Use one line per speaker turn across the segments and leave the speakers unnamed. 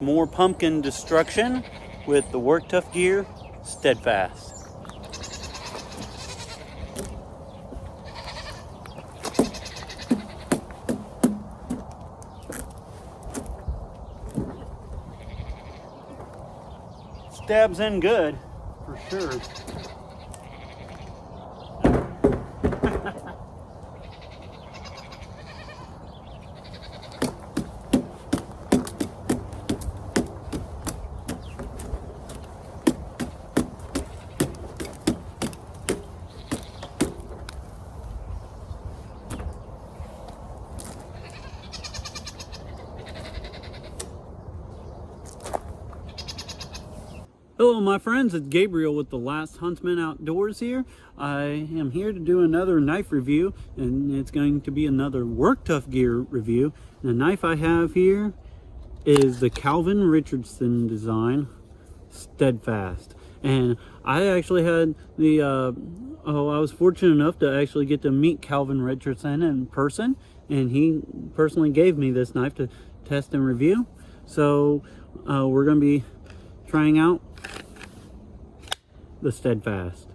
More pumpkin destruction with the Work Tuff Gear Steadfast. Stabs in good, for sure. Hello my friends, it's Gabriel with the Last Huntsman Outdoors here. I am here to do another knife review, and it's going to be another Work Tuff Gear review. The knife I have here is the Calvin Richardson design Steadfast. And I actually had the, I was fortunate enough to actually get to meet Calvin Richardson in person, and he personally gave me this knife to test and review. So we're going to be trying out the Steadfast.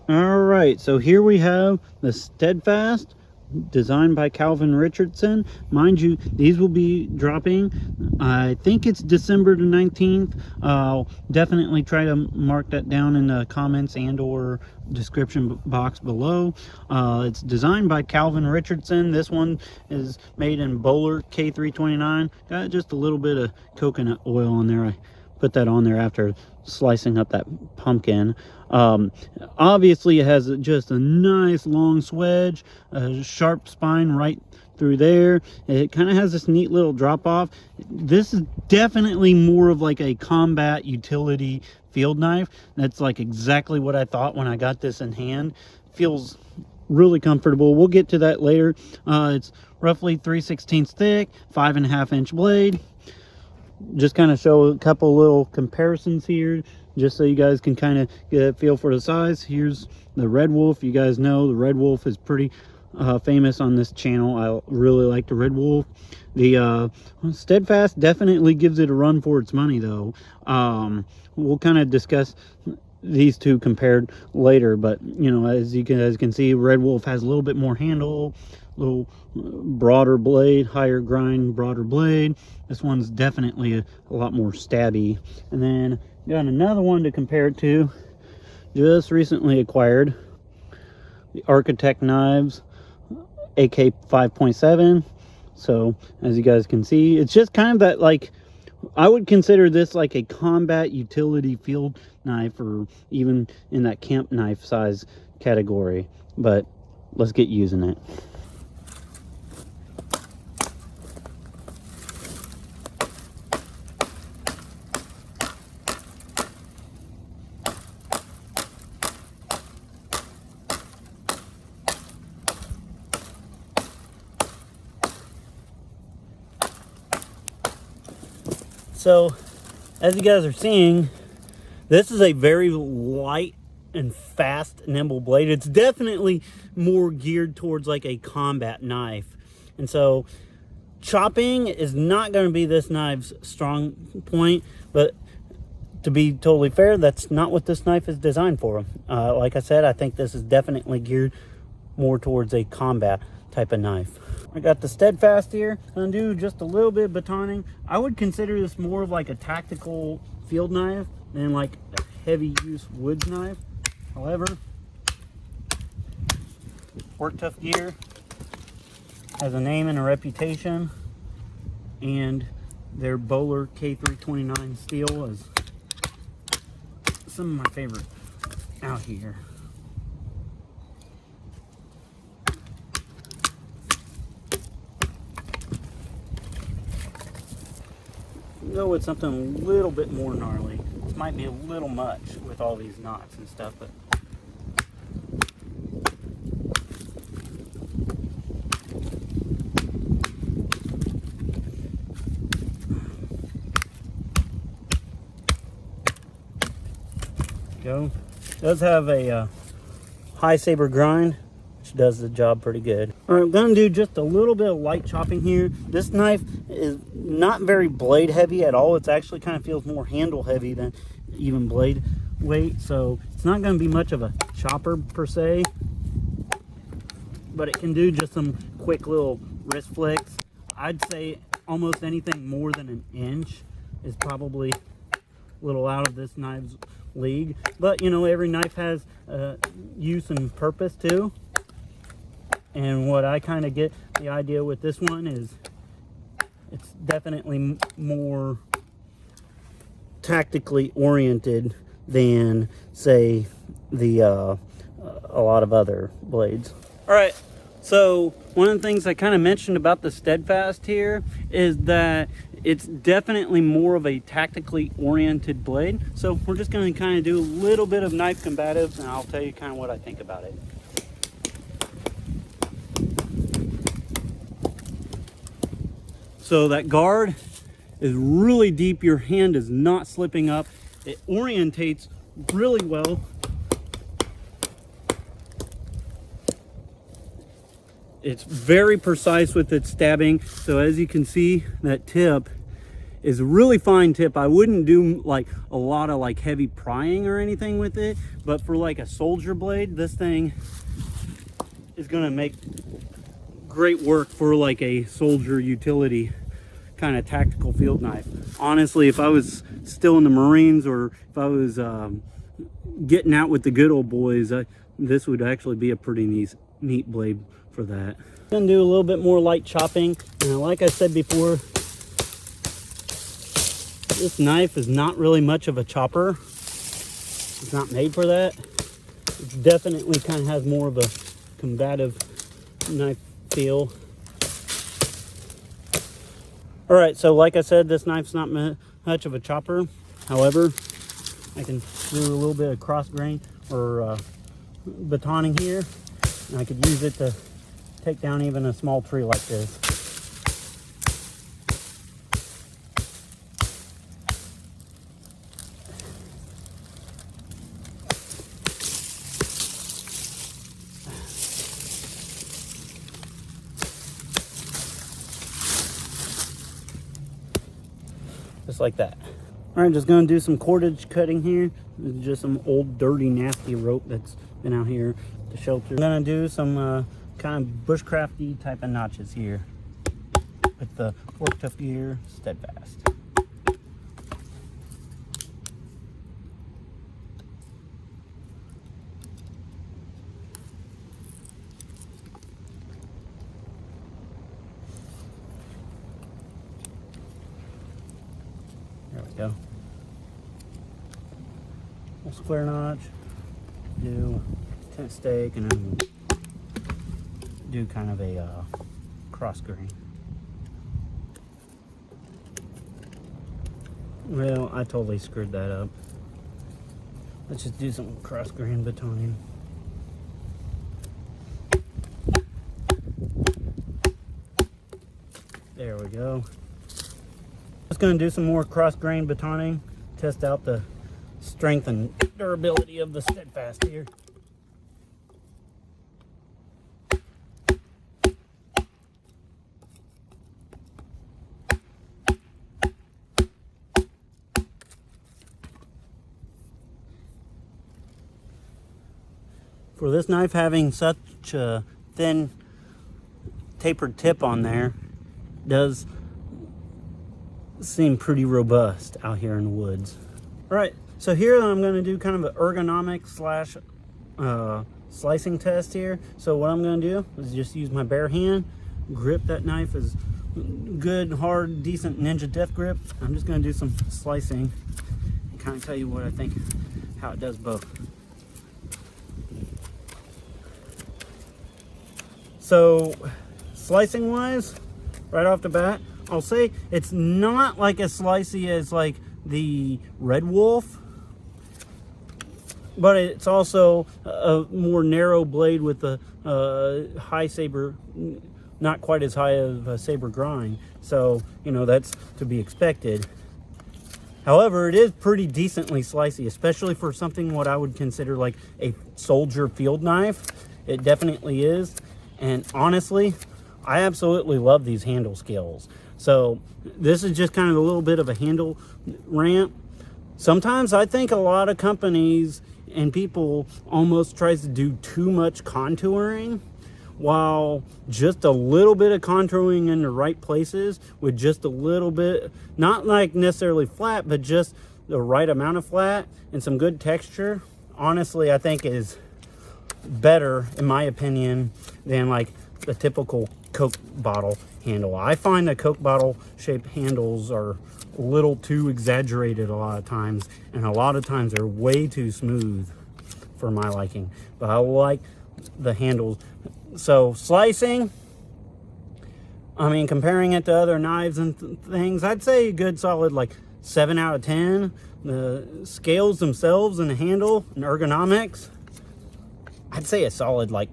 All right, so here we have the Steadfast designed by Calvin Richardson. Mind you, these will be dropping, I think it's December the 19th. I'll definitely try to mark that down in the comments and or description box below. It's designed by Calvin Richardson. This one is made in Bowler K329. Got just a little bit of coconut oil on there. I put that on there after slicing up that pumpkin. Obviously it has just a nice long swedge, a sharp spine right through there. It kind of has this neat little drop off. This is definitely more of like a combat utility field knife. That's like exactly what I thought when I got this in hand. Feels really comfortable. We'll get to that later. It's roughly 3/16 thick, 5.5 inch blade. Just kind of show a couple little comparisons here, just so you guys can kind of get a feel for the size. Here's the Red Wolf. You guys know the Red Wolf is pretty famous on this channel. I really like the Red Wolf. The Steadfast definitely gives it a run for its money, though. We'll kind of discuss these two compared later, but you know, as you guys can see, Red Wolf has a little bit more handle, a little broader blade, higher grind, broader blade. This one's definitely a lot more stabby. And then got another one to compare it to, just recently acquired, the Architect Knives AK 5.7. So as you guys can see, it's just kind of that, like, I would consider this like a combat utility field knife, or even in that camp knife size category. But let's get using it. So, as you guys are seeing, this is a very light and fast, nimble blade. It's definitely more geared towards like a combat knife. And so, chopping is not going to be this knife's strong point, but to be totally fair, that's not what this knife is designed for. Like I said, I think this is definitely geared more towards a combat type of knife. I got the Steadfast here. Gonna do just a little bit of batoning. I would consider this more of like a tactical field knife than like a heavy use woods knife. However, Work Tuff Gear has a name and a reputation, and their Bowler K329 steel is some of my favorite out here. Go with something a little bit more gnarly. This might be a little much with all these knots and stuff, but go. It does have a high saber grind, which does the job pretty good. All right, I'm gonna do just a little bit of light chopping here. This knife is not very blade heavy at all. It's actually kind of feels more handle heavy than even blade weight. So it's not going to be much of a chopper per se, but it can do just some quick little wrist flicks. I'd say almost anything more than an inch is probably a little out of this knife's league. But you know, every knife has use and purpose too. And what I kind of get the idea with this one is it's definitely more tactically oriented than, say, the a lot of other blades. All right, so one of the things I kind of mentioned about the Steadfast here is that it's definitely more of a tactically oriented blade. So we're just going to kind of do a little bit of knife combatives, and I'll tell you kind of what I think about it. So that guard is really deep. Your hand is not slipping up. It orientates really well. It's very precise with its stabbing. So as you can see, that tip is a really fine tip. I wouldn't do like a lot of like heavy prying or anything with it, but for like a soldier blade, this thing is gonna make great work for like a soldier utility kind of tactical field knife. Honestly, if I was still in the Marines, or if I was getting out with the good old boys, this would actually be a pretty neat blade for that. I'm gonna do a little bit more light chopping, and like I said before, this knife is not really much of a chopper. It's not made for that. It definitely kind of has more of a combative knife feel. All right, so like I said, this knife's not much of a chopper. However, I can do a little bit of cross grain or batoning here, and I could use it to take down even a small tree like this. Just like that. All right, just gonna do some cordage cutting here. This is just some old, dirty, nasty rope that's been out here to shelter. I'm gonna do some kind of bushcrafty type of notches here with the Work Tuff Gear Steadfast. There we go. A square notch, do tent stake, and then do kind of a cross grain. Well, I totally screwed that up. Let's just do some cross grain batoning. There we go. Just going to do some more cross grain batoning, test out the strength and durability of the Steadfast here. For this knife having such a thin tapered tip on there, does seem pretty robust out here in the woods. All right, so here I'm going to do kind of an ergonomics slash slicing test here. So what I'm going to do is just use my bare hand, grip that knife as good, hard, decent ninja death grip. I'm just going to do some slicing and kind of tell you what I think, how it does both. So slicing wise, right off the bat, I'll say it's not like as slicey as like the Red Wolf, but it's also a more narrow blade with a high saber, not quite as high of a saber grind. So, you know, that's to be expected. However, it is pretty decently slicey, especially for something what I would consider like a soldier field knife. It definitely is. And honestly, I absolutely love these handle scales. So this is just kind of a little bit of a handle rant. Sometimes I think a lot of companies and people almost tries to do too much contouring, while just a little bit of contouring in the right places with just a little bit, not like necessarily flat, but just the right amount of flat and some good texture, honestly I think is better, in my opinion, than like the typical Coke bottle handle. I find that Coke bottle shaped handles are a little too exaggerated a lot of times, and a lot of times they're way too smooth for my liking. But I like the handles. So slicing, I mean, comparing it to other knives and things, I'd say a good solid like 7 out of 10. The scales themselves and the handle and ergonomics, I'd say a solid like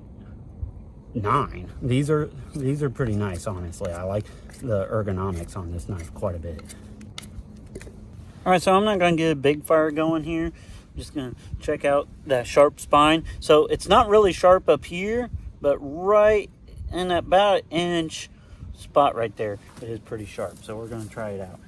9. These are pretty nice, honestly. I like the ergonomics on this knife quite a bit. All right, so I'm not gonna get a big fire going here. I'm just gonna check out that sharp spine. So it's not really sharp up here, but right in about an inch spot right there, it is pretty sharp. So we're gonna try it out.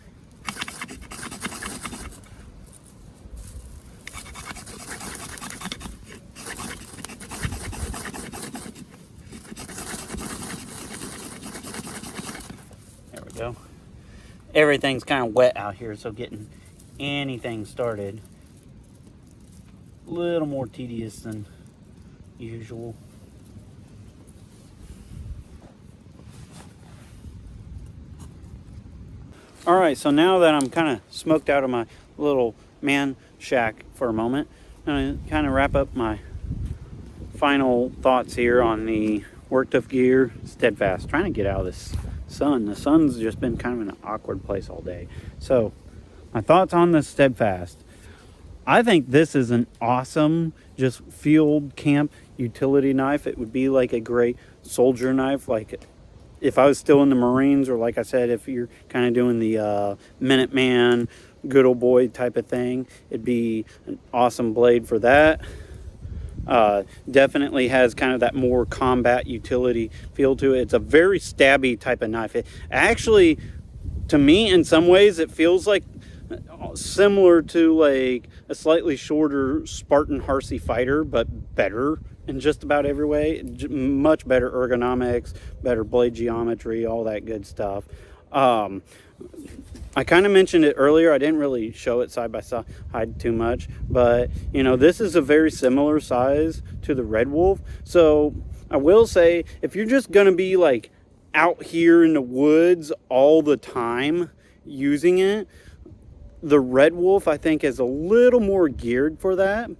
There we go. Everything's kind of wet out here, so getting anything started a little more tedious than usual. All right, so now that I'm kind of smoked out of my little man shack for a moment, I'm going to kind of wrap up my final thoughts here on the Work Tuff Gear Steadfast. Trying to get out of this sun. The sun's just been kind of an awkward place all day. So my thoughts on the Steadfast. I think this is an awesome just field camp utility knife. It would be like a great soldier knife, like if I was still in the Marines, or like I said, if you're kind of doing the Minuteman, good old boy type of thing, it'd be an awesome blade for that. Definitely has kind of that more combat utility feel to it. It's a very stabby type of knife. It actually, to me, in some ways, it feels like similar to like a slightly shorter Spartan Harsey Fighter, but better in just about every way. Much better ergonomics, better blade geometry, all that good stuff. I kind of mentioned it earlier. I didn't really show it side by side too much, but you know, this is a very similar size to the Red Wolf. So I will say, if you're just gonna be like out here in the woods all the time using it, the Red Wolf I think is a little more geared for that.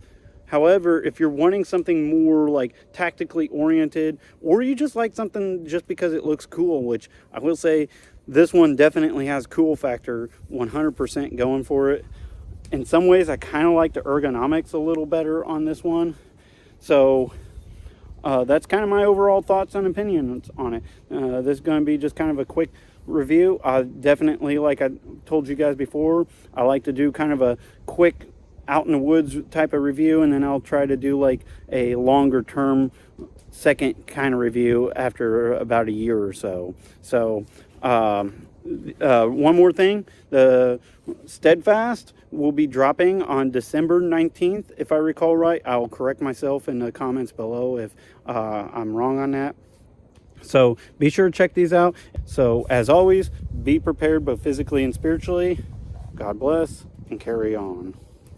However, if you're wanting something more like tactically oriented, or you just like something just because it looks cool, which I will say this one definitely has cool factor 100% going for it. In some ways, I kind of like the ergonomics a little better on this one. So that's kind of my overall thoughts and opinions on it. This is going to be just kind of a quick review. Definitely, like I told you guys before, I like to do kind of a quick out in the woods type of review, and then I'll try to do like a longer term second kind of review after about a year or so. So one more thing, the Steadfast will be dropping on December 19th, if I recall right. I'll correct myself in the comments below if I'm wrong on that. So be sure to check these out. So as always, be prepared both physically and spiritually. God bless, and carry on.